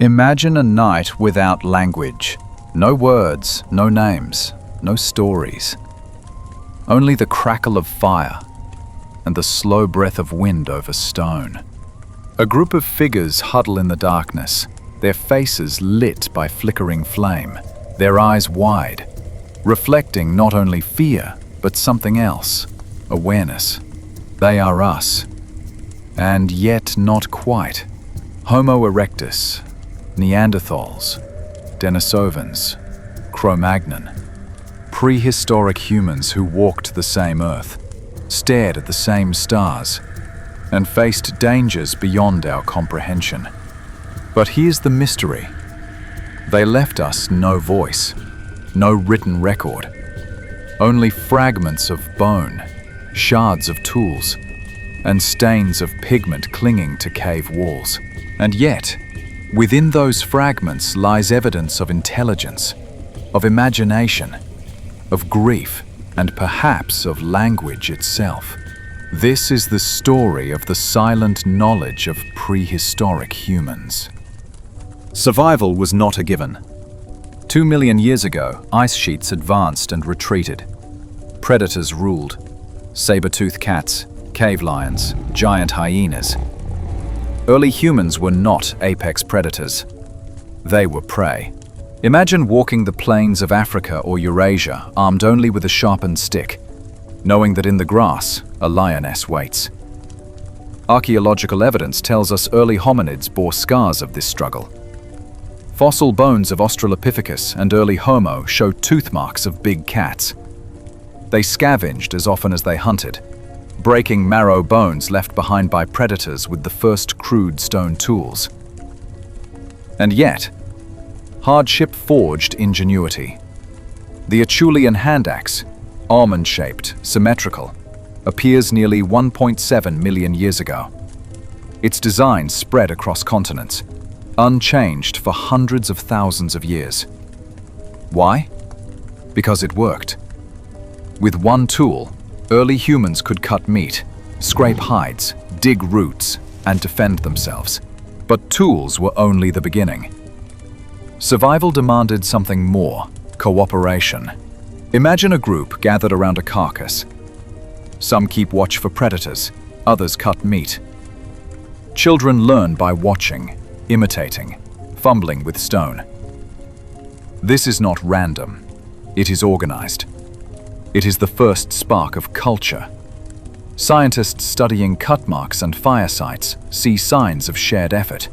Imagine a night without language. No words, no names, no stories. Only the crackle of fire and the slow breath of wind over stone. A group of figures huddle in the darkness, their faces lit by flickering flame, their eyes wide, reflecting not only fear, but something else, awareness. They are us, and yet not quite. Homo erectus, Neanderthals, Denisovans, Cro Magnon. Prehistoric humans who walked the same earth, stared at the same stars, and faced dangers beyond our comprehension. But here's the mystery. They left us no voice, no written record, only fragments of bone, shards of tools, and stains of pigment clinging to cave walls. And yet, within those fragments lies evidence of intelligence, of imagination, of grief, and perhaps of language itself. This is the story of the silent knowledge of prehistoric humans. Survival was not a given. 2 million years ago, ice sheets advanced and retreated. Predators ruled. Saber-toothed cats, cave lions, giant hyenas. Early humans were not apex predators. They were prey. Imagine walking the plains of Africa or Eurasia armed only with a sharpened stick, knowing that in the grass, a lioness waits. Archaeological evidence tells us early hominids bore scars of this struggle. Fossil bones of Australopithecus and early Homo show tooth marks of big cats. They scavenged as often as they hunted, breaking marrow bones left behind by predators with the first crude stone tools. And yet, hardship forged ingenuity. The Acheulean hand axe, almond-shaped, symmetrical, appears nearly 1.7 million years ago. Its design spread across continents, unchanged for hundreds of thousands of years. Why? Because it worked. With one tool, early humans could cut meat, scrape hides, dig roots, and defend themselves. But tools were only the beginning. Survival demanded something more: cooperation. Imagine a group gathered around a carcass. Some keep watch for predators, others cut meat. Children learn by watching, imitating, fumbling with stone. This is not random. It is organized. It is the first spark of culture. Scientists studying cut marks and fire sites see signs of shared effort.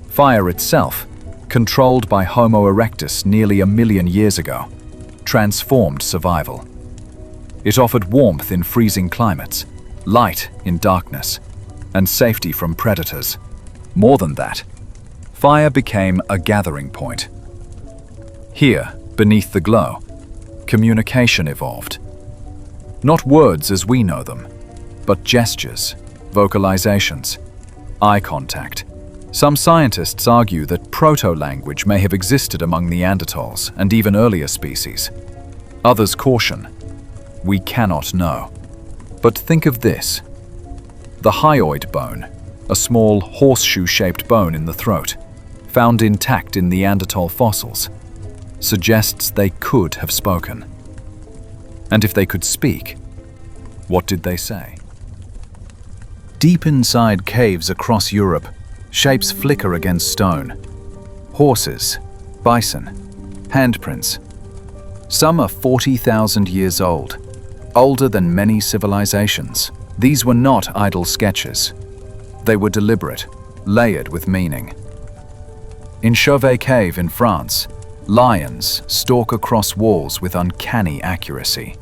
Fire itself, controlled by Homo erectus nearly 1 million years ago, transformed survival. It offered warmth in freezing climates, light in darkness, and safety from predators. More than that, fire became a gathering point. Here, beneath the glow, communication evolved. Not words as we know them, but gestures, vocalizations, eye contact. Some scientists argue that proto-language may have existed among Neanderthals and even earlier species. Others caution, we cannot know. But think of this. The hyoid bone, a small horseshoe-shaped bone in the throat, found intact in Neanderthal fossils, suggests they could have spoken. And if they could speak, what did they say? Deep inside caves across Europe, shapes flicker against stone. Horses, bison, handprints. Some are 40,000 years old, older than many civilizations. These were not idle sketches. They were deliberate, layered with meaning. In Chauvet Cave in France, lions stalk across walls with uncanny accuracy.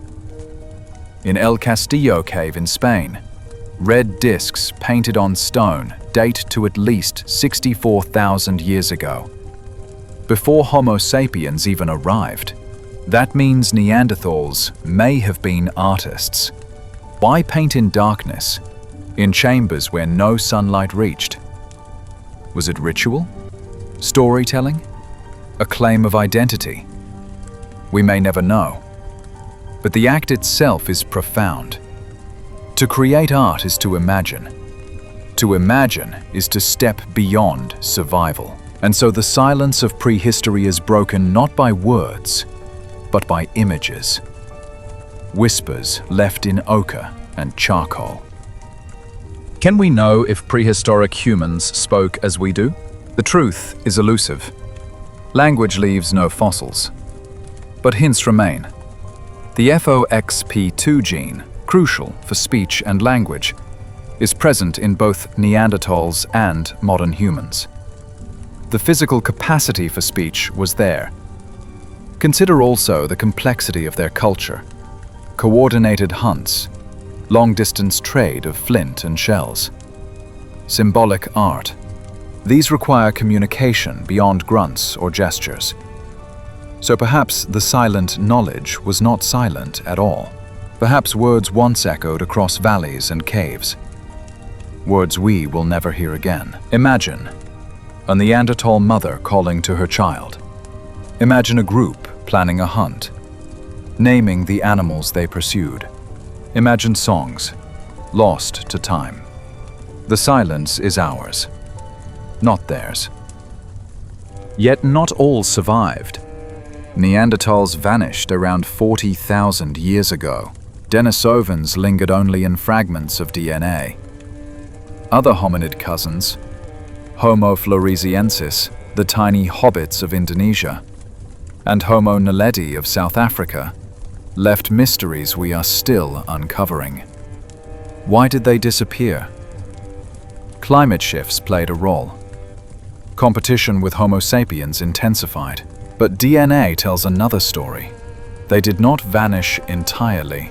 In El Castillo Cave in Spain, red discs painted on stone date to at least 64,000 years ago, before Homo sapiens even arrived. That means Neanderthals may have been artists. Why paint in darkness, in chambers where no sunlight reached? Was it ritual? Storytelling? A claim of identity? We may never know. But the act itself is profound. To create art is to imagine. To imagine is to step beyond survival. And so the silence of prehistory is broken not by words, but by images. Whispers left in ochre and charcoal. Can we know if prehistoric humans spoke as we do? The truth is elusive. Language leaves no fossils, but hints remain. The FOXP2 gene, crucial for speech and language, is present in both Neanderthals and modern humans. The physical capacity for speech was there. Consider also the complexity of their culture: coordinated hunts, long-distance trade of flint and shells, symbolic art. These require communication beyond grunts or gestures. So perhaps the silent knowledge was not silent at all. Perhaps words once echoed across valleys and caves. Words we will never hear again. Imagine a Neanderthal mother calling to her child. Imagine a group planning a hunt, naming the animals they pursued. Imagine songs, lost to time. The silence is ours, not theirs. Yet not all survived. Neanderthals vanished around 40,000 years ago. Denisovans lingered only in fragments of DNA. Other hominid cousins, Homo floresiensis, the tiny hobbits of Indonesia, and Homo naledi of South Africa, left mysteries we are still uncovering. Why did they disappear? Climate shifts played a role. Competition with Homo sapiens intensified. But DNA tells another story. They did not vanish entirely.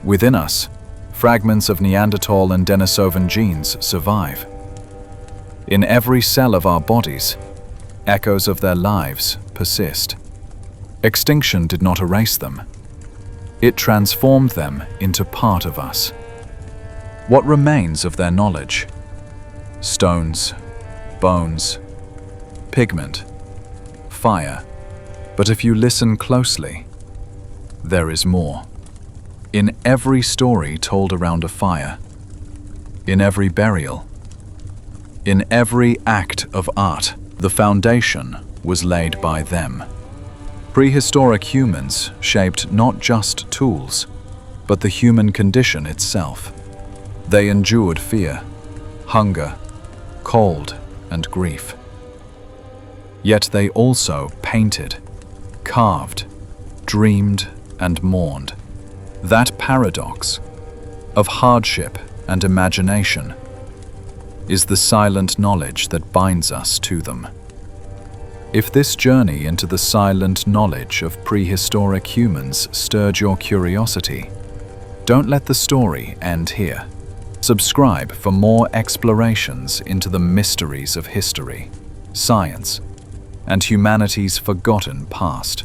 Within us, fragments of Neanderthal and Denisovan genes survive. In every cell of our bodies, echoes of their lives persist. Extinction did not erase them. It transformed them into part of us. What remains of their knowledge? Stones, bones, pigment, fire. But if you listen closely, there is more. In every story told around a fire, in every burial, in every act of art, the foundation was laid by them. Prehistoric humans shaped not just tools, but the human condition itself. They endured fear, hunger, cold, and grief. Yet they also painted, carved, dreamed, and mourned. That paradox of hardship and imagination is the silent knowledge that binds us to them. If this journey into the silent knowledge of prehistoric humans stirred your curiosity, don't let the story end here. Subscribe for more explorations into the mysteries of history, science, and humanity's forgotten past.